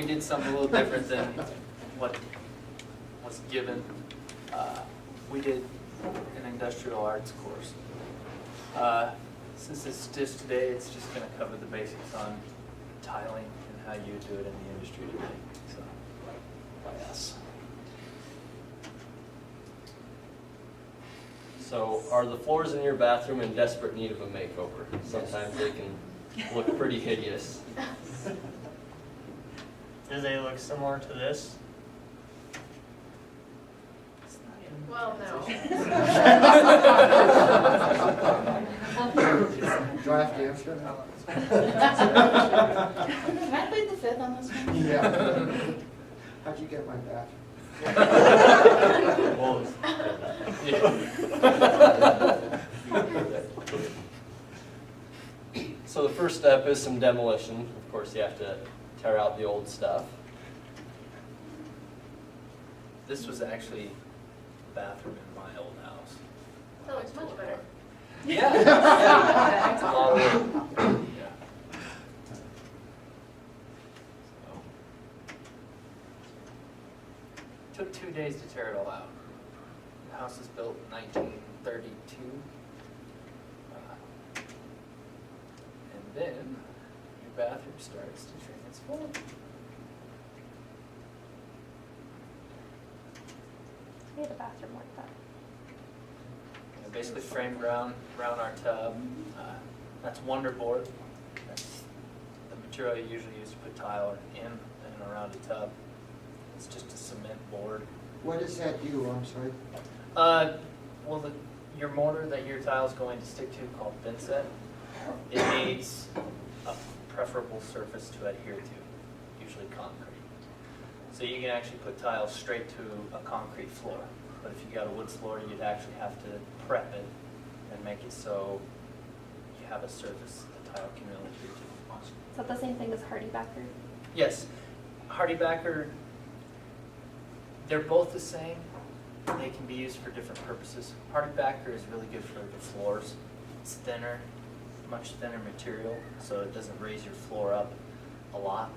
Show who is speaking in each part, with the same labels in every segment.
Speaker 1: we did something a little different than what was given. We did an industrial arts course. Since it's just today, it's just going to cover the basics on tiling and how you do it in the industry today. So, by us.
Speaker 2: So are the floors in your bathroom in desperate need of a makeover? Sometimes they can look pretty hideous.
Speaker 3: Do they look similar to this?
Speaker 4: Well, no.
Speaker 5: Draft answer?
Speaker 4: Can I plead the fifth on this one?
Speaker 5: Yeah. How'd you get my bathroom?
Speaker 2: Well, so the first step is some demolition. Of course, you have to tear out the old stuff.
Speaker 1: This was actually the bathroom in my old house.
Speaker 4: That looks much better.
Speaker 1: Yeah. Yeah. It's a lot of work. Yeah. So. Took 2 days to tear it all out. The house was built in 1932. And then your bathroom starts to transform.
Speaker 6: We had a bathroom like that.
Speaker 1: Basically framed around our tub. That's Wonderboard. That's the material you usually use to put tile in and around a tub. It's just a cement board.
Speaker 5: What does that do? I'm sorry.
Speaker 1: Well, your mortar that your tile is going to stick to, called thinset, it needs a preferable surface to adhere to, usually concrete. So you can actually put tiles straight to a concrete floor. But if you got a wood floor, you'd actually have to prep it and make it so you have a surface the tile can really adhere to.
Speaker 6: Is that the same thing as hardy backer?
Speaker 1: Yes, hardy backer, they're both the same. They can be used for different purposes. Hardy backer is really good for the floors. It's thinner, much thinner material, so it doesn't raise your floor up a lot,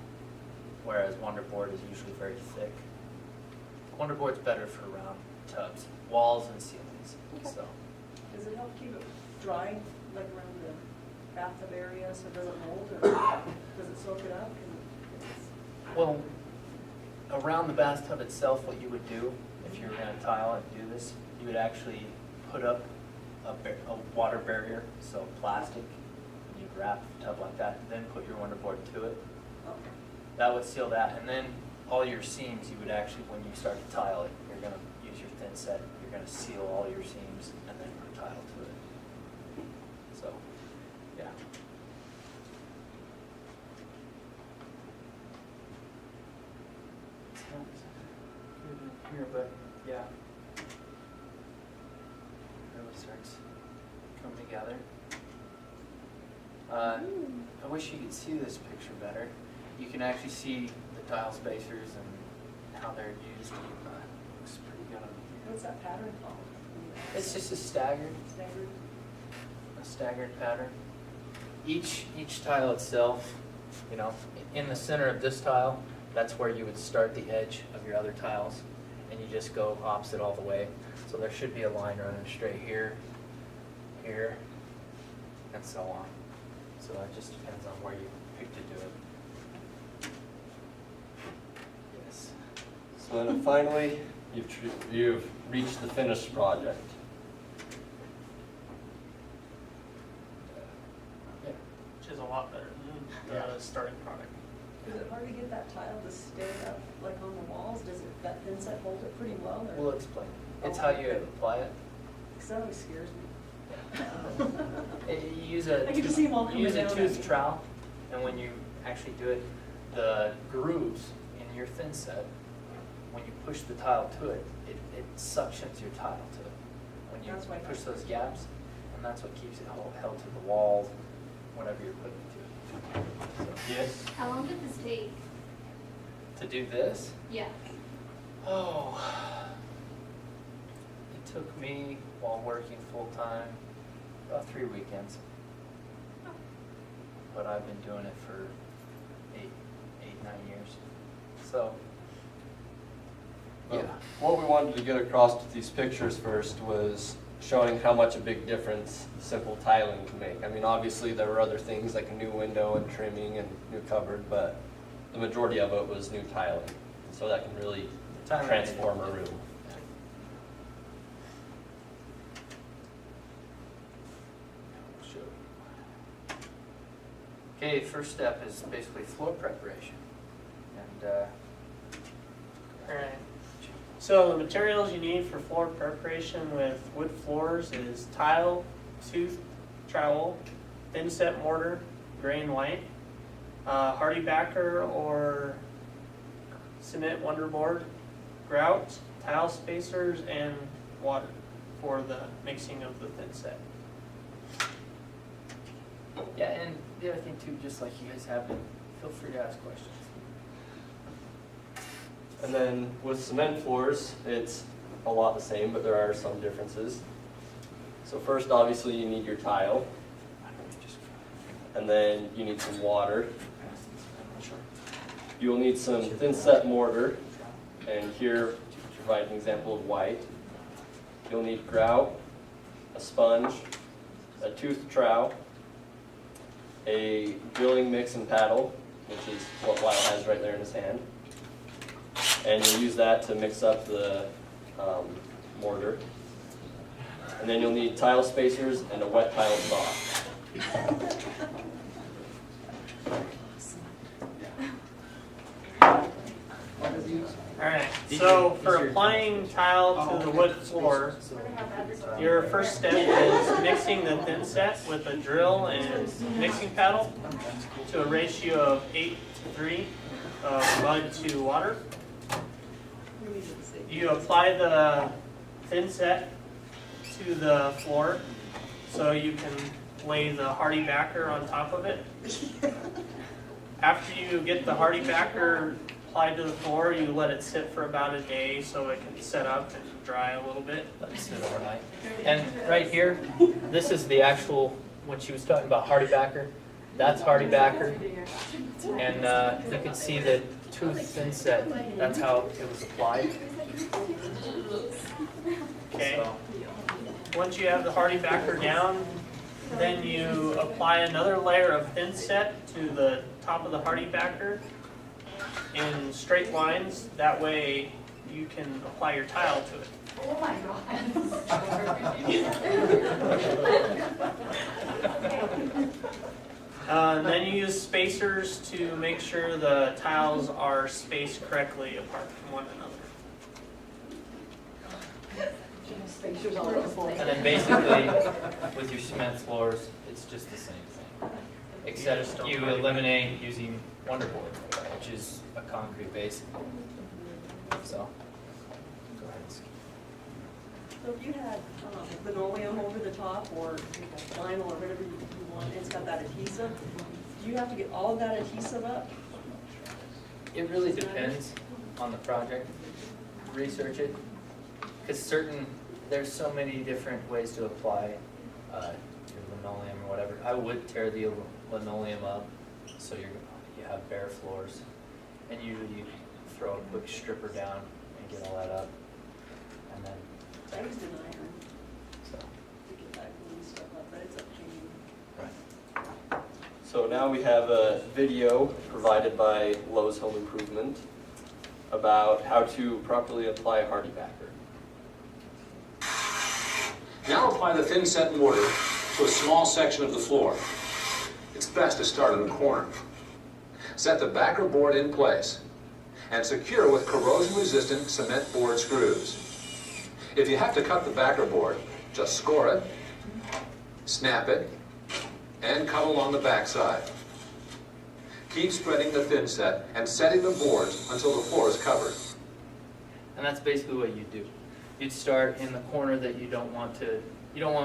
Speaker 1: whereas Wonderboard is usually very thick. Wonderboard's better for round tubs, walls and ceilings.
Speaker 6: Okay.
Speaker 1: So,
Speaker 7: Does it help keep it dry, like around the bathtub area, so it doesn't mold, or does it soak it up?
Speaker 1: well, around the bathtub itself, what you would do if you were going to tile and do this, you would actually put up a water barrier, so plastic. You'd wrap the tub like that, and then put your Wonderboard to it.
Speaker 7: Okay.
Speaker 1: That would seal that, and then all your seams, you would actually, when you start to tile it, you're going to use your thin set. You're going to seal all your seams and then put tile to it. So, yeah. It's not good in here, but yeah. It really starts coming together. I wish you could see this picture better. You can actually see the tile spacers and how they're used. Looks pretty good on here.
Speaker 7: What's that pattern called?
Speaker 1: It's just a staggered pattern. Each tile itself, you know, in the center of this tile, that's where you would start the edge of your other tiles, and you just go opposite all the way. So there should be a line running straight here, here, and so on. So it just depends on where you pick to do it. Yes.
Speaker 2: So then finally, you've reached the finished project.
Speaker 1: Yeah.
Speaker 3: Which is a lot better than the starting product.
Speaker 7: Is it hard to get that tile to stay up, like on the walls? Does it, that thin set hold it pretty well? Or?
Speaker 1: We'll explain. It's how you apply it.
Speaker 7: Because that always scares me.
Speaker 1: You use a
Speaker 7: I can just see them all coming
Speaker 1: use a
Speaker 7: down at
Speaker 1: tooth
Speaker 7: me.
Speaker 1: trowel, and when you actually do it, the grooves in your thin set, when you push the tile to it, it suctions your tile to it. When you
Speaker 7: That's why I
Speaker 1: push
Speaker 7: thought-
Speaker 1: those gaps, and that's what keeps it held to the walls, whatever you're putting it to. So,
Speaker 2: Yes.
Speaker 6: How long did this take?
Speaker 1: to do this,
Speaker 6: Yeah.
Speaker 1: oh, it took me while working full time about 3 weekends. But I've been doing it for eight, 9 years. So, yeah.
Speaker 2: What we wanted to get across with these pictures first was showing how much a big difference simple tiling can make. I mean, obviously there were other things like a new window and trimming and new cupboard, but the majority of it was new tiling. So that can really
Speaker 1: Tiling.
Speaker 2: transform a room.
Speaker 1: Okay, first step is basically floor preparation. And,
Speaker 3: Alright. So the materials you need for floor preparation with wood floors is tile, tooth trowel, thin set mortar, gray and white, hardy backer or cement wonderboard, grout, tile spacers, and water for the mixing of the thin set.
Speaker 1: yeah, and the other thing too, just like you guys have been, feel free to ask questions.
Speaker 2: And then with cement floors, it's a lot the same, but there are some differences. So first, obviously, you need your tile, and then you need some water. You will need some thin set mortar, and here to provide an example of white. You'll need grout, a sponge, a tooth trowel, a drilling mix and paddle, which is what Lyle has right there in his hand. And you'll use that to mix up the mortar. And then you'll need tile spacers and a wet tile saw.
Speaker 3: Alright,
Speaker 1: These
Speaker 3: so
Speaker 1: are-
Speaker 3: for
Speaker 1: these are-
Speaker 3: applying tile to the wood floor, your first step is mixing the thin set with a drill and mixing paddle to a ratio of 8:3 of mud to water. You apply the thin set to the floor so you can lay the hardy backer on top of it. After you get the hardy backer applied to the floor, you let it sit for about a day so it can set up and dry a little bit.
Speaker 1: Let me sit overnight. And right here, this is the actual, when she was talking about hardy backer, that's hardy backer. And you can see the tooth thin set, that's how it was applied.
Speaker 3: Okay.
Speaker 1: So,
Speaker 3: Once you have the hardy backer down, then you apply another layer of thin set to the top of the hardy backer in straight lines. That way you can apply your tile to it.
Speaker 4: Oh my God.
Speaker 3: And then you use spacers to make sure the tiles are spaced correctly apart from one another.
Speaker 1: and then basically, with your cement floors, it's just the same thing. Except you eliminate using wonderboard, which is a concrete base. So, go ahead.
Speaker 7: So if you had linoleum over the top or vinyl or whatever you want, it's got that adhesive, do you have to get all of that adhesive up?
Speaker 1: It really depends on the project. Research it, because there's so many different ways to apply your linoleum or whatever. I would tear the linoleum up so you have bare floors, and usually you throw a quick stripper down and get all that up, and then
Speaker 7: I used an iron
Speaker 1: so.
Speaker 7: to get that glue stuff up, but it's up to you.
Speaker 2: So now we have a video provided by Lowe's Home Improvement about how to properly apply a hardy backer.
Speaker 8: Now apply the thin set mortar to a small section of the floor. It's best to start in the corner. Set the backer board in place and secure with corrosion-resistant cement board screws. If you have to cut the backer board, just score it, snap it, and cut along the back side. Keep spreading the thin set and setting the boards until the floor is covered.
Speaker 1: And that's basically what you do. You'd start in the corner that you don't want to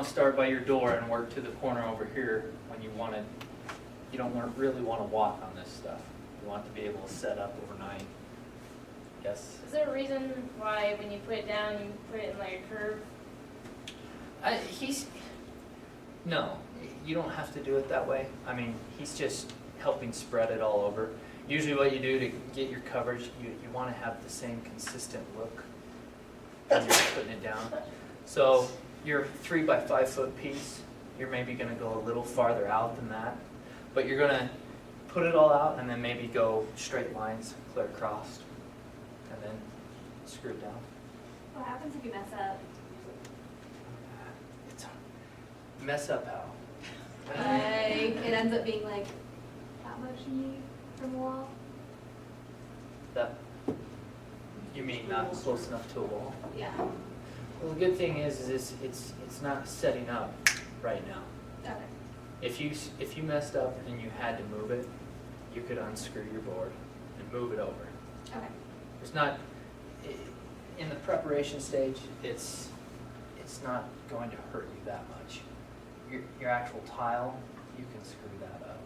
Speaker 1: start by your door and work to the corner over here when you don't really want to walk on this stuff. You want to be able to set up overnight. Yes?
Speaker 4: Is there a reason why when you put it down, you put it in like a curve?
Speaker 1: No, you don't have to do it that way. I mean, he's just helping spread it all over. Usually what you do to get your coverage, you want to have the same consistent look when you're putting it down. So your 3 by 5 foot piece, you're maybe going to go a little farther out than that, but you're going to put it all out and then maybe go straight lines, clear across, and then screw it down.
Speaker 6: What happens if you mess up?
Speaker 1: It's mess up how?
Speaker 6: Like, it ends up being like that much you need from the wall?
Speaker 1: That, you mean not close enough to a wall?
Speaker 6: Yeah.
Speaker 1: Well, the good thing is it's not setting up right now.
Speaker 6: Okay.
Speaker 1: If you messed up and you had to move it, you could unscrew your board and move it over.
Speaker 6: Okay.
Speaker 1: It's not, in the preparation stage, it's not going to hurt you that much. Your actual tile, you can screw that up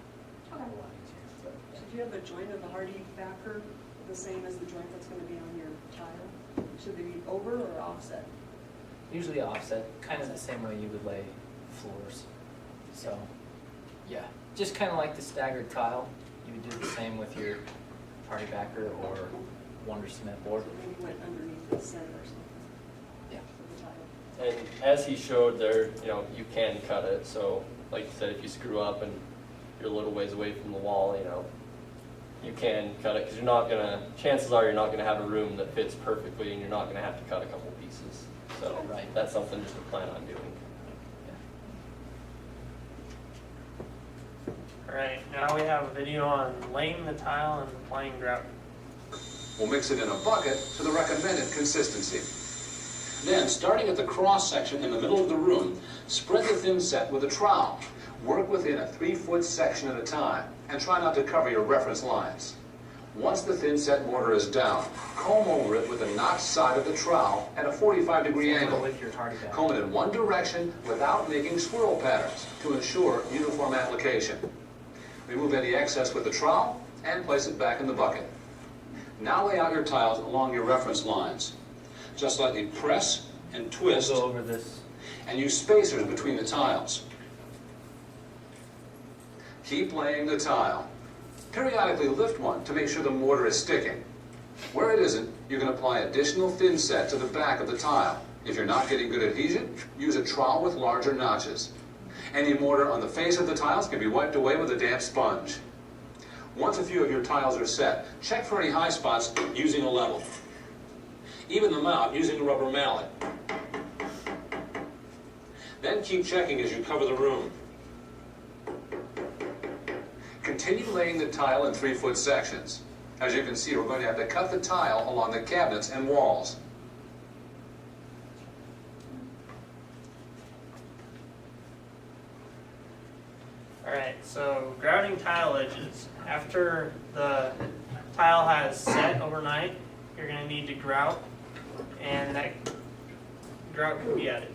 Speaker 1: a
Speaker 6: Okay.
Speaker 1: lot easier.
Speaker 7: So do you have the joint of the hardy backer the same as the joint that's gonna be on your tile? Should they be over or offset?
Speaker 1: Usually offset, kind of the same way you would lay floors. So, yeah, just kind of like the staggered tile, you would do the same with your party backer or Wonder Cement board.
Speaker 7: So maybe went underneath the center or something
Speaker 1: Yeah.
Speaker 7: of the tile.
Speaker 2: And as he showed there, you can cut it, so like you said, if you screw up and you're a little ways away from the wall, you can cut it, because chances are you're not gonna have a room that fits perfectly, and you're not gonna have to cut a couple pieces. So
Speaker 1: Right.
Speaker 2: that's something just to plan on doing.
Speaker 3: Alright, now we have a video on laying the tile and applying grout.
Speaker 8: We'll mix it in a bucket to the recommended consistency. Then, starting at the cross section in the middle of the room, spread the thin set with a trowel. Work within a 3-foot section at a time, and try not to cover your reference lines. Once the thin set mortar is down, comb over it with the notched side of the trowel at a 45-degree angle.
Speaker 1: With your hardy backer.
Speaker 8: Comb it in one direction without making swirl patterns to ensure uniform application. Remove any excess with the trowel and place it back in the bucket. Now lay out your tiles along your reference lines. Just lightly press and twist,
Speaker 1: We'll go over this.
Speaker 8: and use spacers between the tiles. Keep laying the tile. Periodically lift one to make sure the mortar is sticking. Where it isn't, you can apply additional thin set to the back of the tile. If you're not getting good adhesion, use a trowel with larger notches. Any mortar on the face of the tiles can be wiped away with a damp sponge. Once a few of your tiles are set, check for any high spots using a level. Even them out using a rubber mallet. Then keep checking as you cover the room. Continue laying the tile in 3-foot sections. As you can see, we're going to have to cut the tile along the cabinets and walls.
Speaker 3: Alright, so grouting tile edges. After the tile has set overnight, you're going to need to grout, and that grout can be added.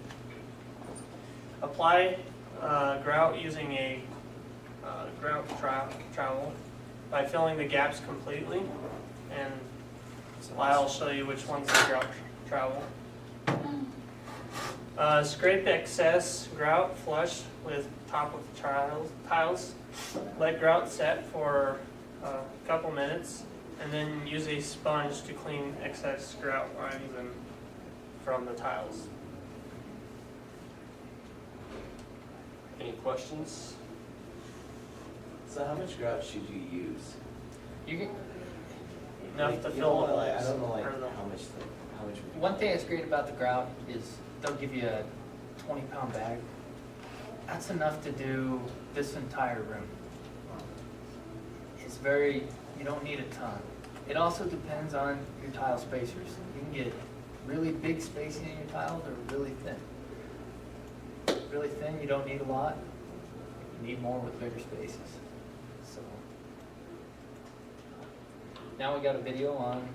Speaker 3: Apply grout using a grout trowel by filling the gaps completely, and I'll show you which one's the grout trowel. Scrape excess grout flush with top of the tiles. Let grout set for a couple minutes, and then use a sponge to clean excess grout lines and from the tiles.
Speaker 2: Any questions?
Speaker 9: So how much grout should you use?
Speaker 1: You can,
Speaker 3: Enough
Speaker 9: Like,
Speaker 3: to
Speaker 9: you
Speaker 3: fill
Speaker 9: know,
Speaker 3: the
Speaker 9: like,
Speaker 3: holes.
Speaker 9: I don't know, like,
Speaker 3: or the-
Speaker 9: how much.
Speaker 1: one thing that's great about the grout is they'll give you a 20-pound bag. That's enough to do this entire room. It's you don't need a ton. It also depends on your tile spacers. You can get really big spacing in your tiles or really thin. Really thin, you don't need a lot. You need more with bigger spaces. So now we got a video on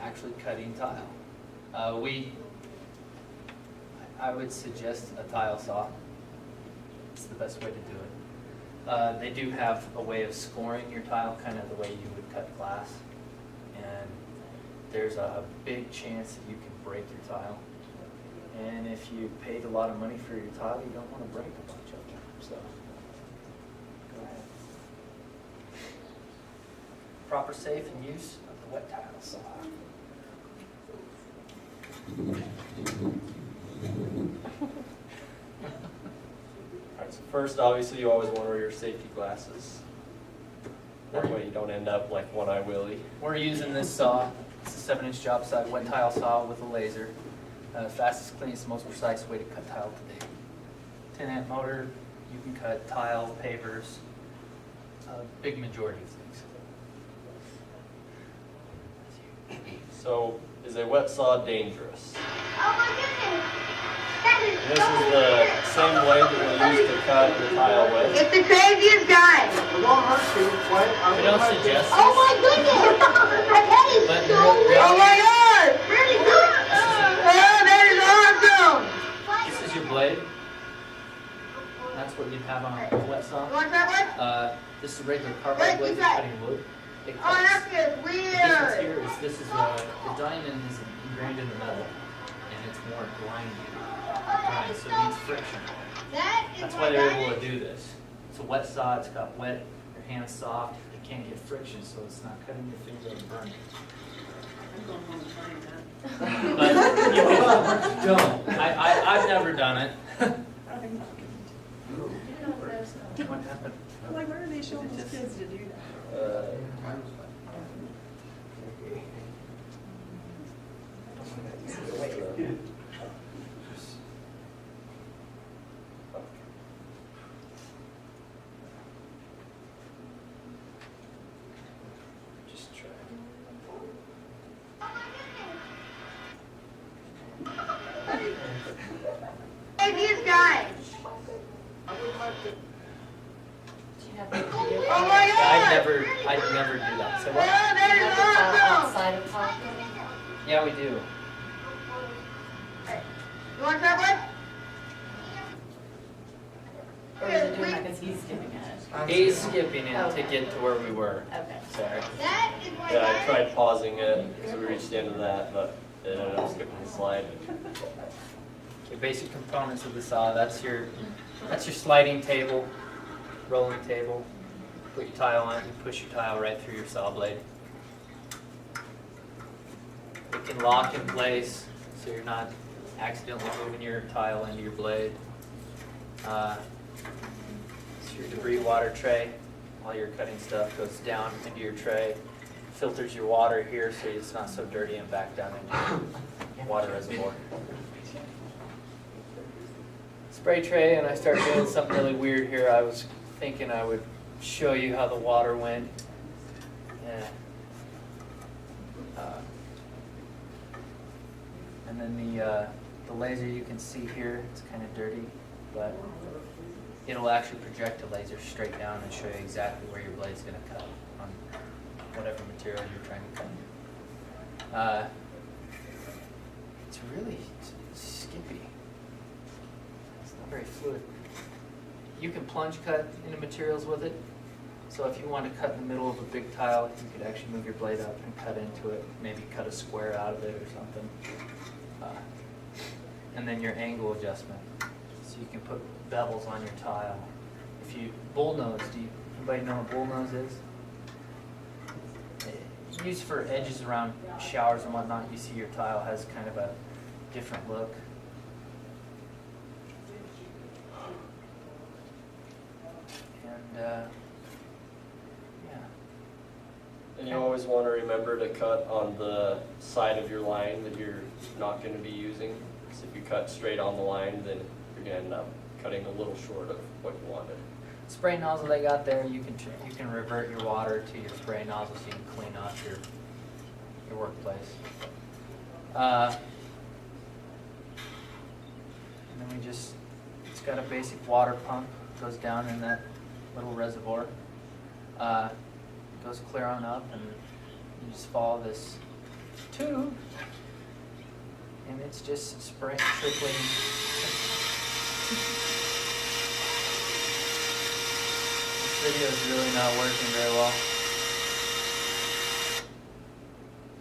Speaker 1: actually cutting tile. I would suggest a tile saw. It's the best way to do it. They do have a way of scoring your tile, kind of the way you would cut glass. And there's a big chance that you can break your tile. And if you paid a lot of money for your tile, you don't want to break a bunch of them. So, go ahead. proper, safe, and use of the wet tile saw.
Speaker 2: Alright, so first, obviously, you always want to wear your safety glasses. That way you don't end up like One-Eye Willie.
Speaker 1: We're using this saw. It's a 7-inch job side wet tile saw with a laser. Fastest, cleanest, most precise way to cut tile today. 10-amp motor. You can cut tile, pavers, a big majority of things.
Speaker 2: So, is a wet saw dangerous?
Speaker 10: Oh my goodness! That is
Speaker 2: This is the same blade that we use to cut the tile with.
Speaker 10: It's the craziest guy!
Speaker 5: It won't hurt you, right?
Speaker 1: We don't suggest
Speaker 10: Oh
Speaker 1: this.
Speaker 10: my goodness! That is
Speaker 1: But
Speaker 10: so
Speaker 1: really-
Speaker 10: weird! Oh my god! Really good! Oh, that is awesome!
Speaker 1: This is your blade. That's what you'd have on a wet saw.
Speaker 10: You want to try one?
Speaker 1: This is a regular carbide blade for cutting wood. It
Speaker 10: Oh, that's
Speaker 1: cuts.
Speaker 10: just
Speaker 1: The difference
Speaker 10: weird!
Speaker 1: here is this is the diamond is ingrained in the metal, and it's more grind, so it needs friction.
Speaker 10: That is
Speaker 1: That's
Speaker 10: my
Speaker 1: why they're
Speaker 10: diamond.
Speaker 1: able to do this. It's a wet saw, it's got wet, your hand's soft, it can't get friction, so it's not cutting your finger and burning.
Speaker 7: I'm going home and trying that.
Speaker 1: But you don't. I've never done it.
Speaker 7: I'm not
Speaker 1: What happened?
Speaker 7: I'm like, where are they showing those kids to do that?
Speaker 1: Just try.
Speaker 10: Craziest guy! Oh my god!
Speaker 1: I'd never do that. So
Speaker 10: Oh,
Speaker 1: what?
Speaker 10: that is awesome!
Speaker 6: Outside of pocket.
Speaker 1: Yeah, we do.
Speaker 10: You want to try one?
Speaker 6: Or is it doing that because he's skipping it?
Speaker 1: He's skipping it to get to where we were.
Speaker 6: Okay.
Speaker 1: Sorry.
Speaker 10: That is my
Speaker 2: Yeah, I
Speaker 10: diamond.
Speaker 2: tried pausing it because we reached the end of that, but it ended up skipping the slide.
Speaker 1: Okay, basic components of the saw. That's your sliding table, rolling table. Put your tile on it. You push your tile right through your saw blade. It can lock in place, so you're not accidentally moving your tile into your blade. It's your debris water tray. All your cutting stuff goes down into your tray. Filters your water here so it's not so dirty and back down into your water reservoir. Spray tray, and I started doing something really weird here. I was thinking I would show you how the water went. Yeah. And then the laser you can see here, it's kind of dirty, but it'll actually project a laser straight down and show you exactly where your blade's going to cut on whatever material you're trying to cut. It's really skippy. It's not very fluid. You can plunge cut into materials with it. So if you want to cut in the middle of a big tile, you could actually move your blade up and cut into it, maybe cut a square out of it or something. And then your angle adjustment. So you can put bevels on your tile. If you, bullnose, anybody know what bullnose is? It's used for edges around showers and whatnot. You see your tile has kind of a different look. And yeah.
Speaker 2: And you always want to remember to cut on the side of your line that you're not going to be using. Because if you cut straight on the line, then you're going to end up cutting a little short of what you wanted.
Speaker 1: Spray nozzle they got there, you can revert your water to your spray nozzle so you can clean off your workplace. And then it's got a basic water pump, goes down in that little reservoir. Goes clear on up, and you just follow this tube, and it's just trickling. This video is really not working very well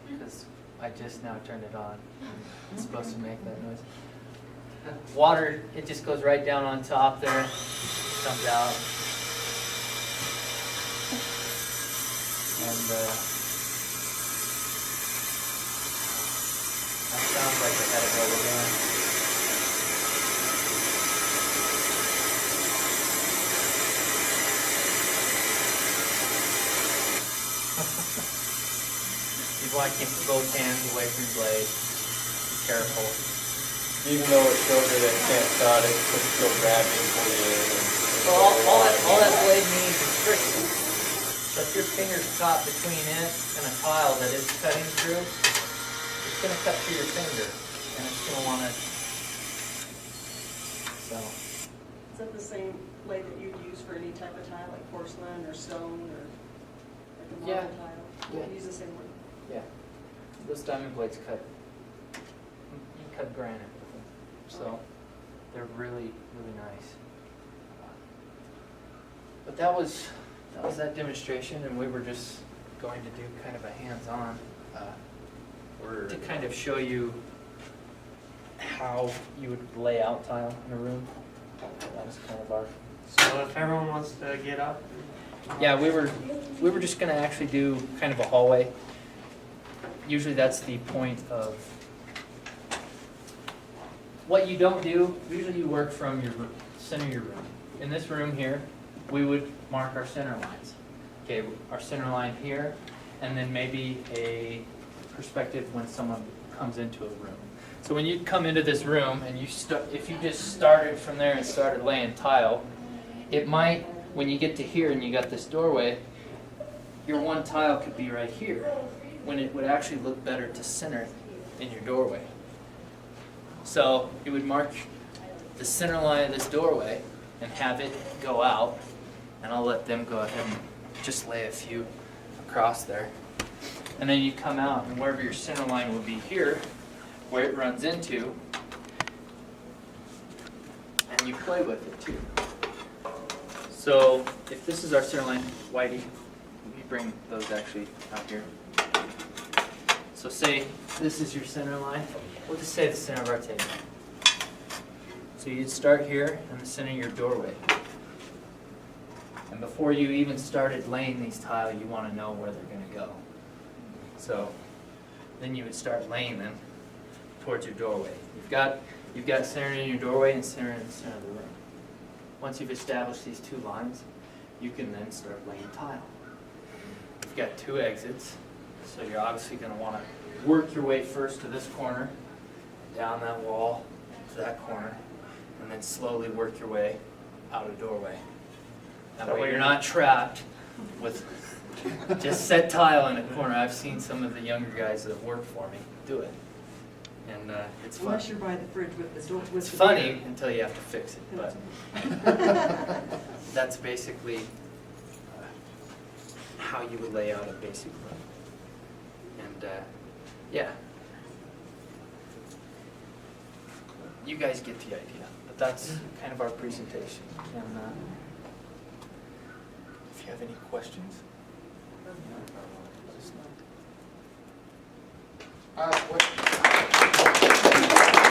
Speaker 1: because I just now turned it on. It's supposed to make that noise. Water, it just goes right down on top there, comes out. And at it while we're going. You want to keep both hands away from the blade. Be careful.
Speaker 2: Even though it shows that it can't cut, it's still grabbing for you.
Speaker 1: So all that blade needs is friction. So if your finger's caught between it and a tile that is cutting through, it's going to cut through your finger, and it's going to want to. So
Speaker 7: Is that the same blade that you'd use for any type of tile, like porcelain or stone or like a marble
Speaker 1: Yeah.
Speaker 7: tile?
Speaker 1: Yeah.
Speaker 7: You use the same one?
Speaker 1: yeah, those diamond blades cut. You cut granite with them, so they're really nice. But that was that demonstration, and we were just going to do kind of a hands-on to kind of show you how you would lay out tile in a room. That was kind of our.
Speaker 3: So if everyone wants to get up.
Speaker 1: Yeah, we were just gonna actually do kind of a hallway. Usually that's the point of what you don't do. Usually you work from your center of your room. In this room here, we would mark our center lines. Okay, our center line here, and then maybe a perspective when someone comes into a room. So when you come into this room and if you just started from there and started laying tile, it might, when you get to here and you got this doorway, your one tile could be right here, when it would actually look better to center in your doorway. So you would mark the center line of this doorway and have it go out, and I'll let them go ahead and just lay a few across there. And then you come out, and wherever your center line would be here, where it runs into, and you play with it too. So if this is our center line, Whitey, you bring those actually out here. So say this is your center line. We'll just say the center of our table. So you'd start here in the center of your doorway. And before you even started laying these tile, you want to know where they're going to go. So then you would start laying them towards your doorway. You've got center in your doorway and center in the center of the room. Once you've established these two lines, you can then start laying tile. You've got two exits, so you're obviously going to want to work your way first to this corner, down that wall to that corner, and then slowly work your way out a doorway. That way you're not trapped with just set tile in a corner. I've seen some of the younger guys that work for me do it, and it's fun.
Speaker 7: Unless you're by the fridge with the door.
Speaker 1: It's funny until you have to fix it, but that's basically how you would lay out a basic room. And yeah, you guys get the idea, but that's kind of our presentation. And if you have any questions, let us know.
Speaker 5: What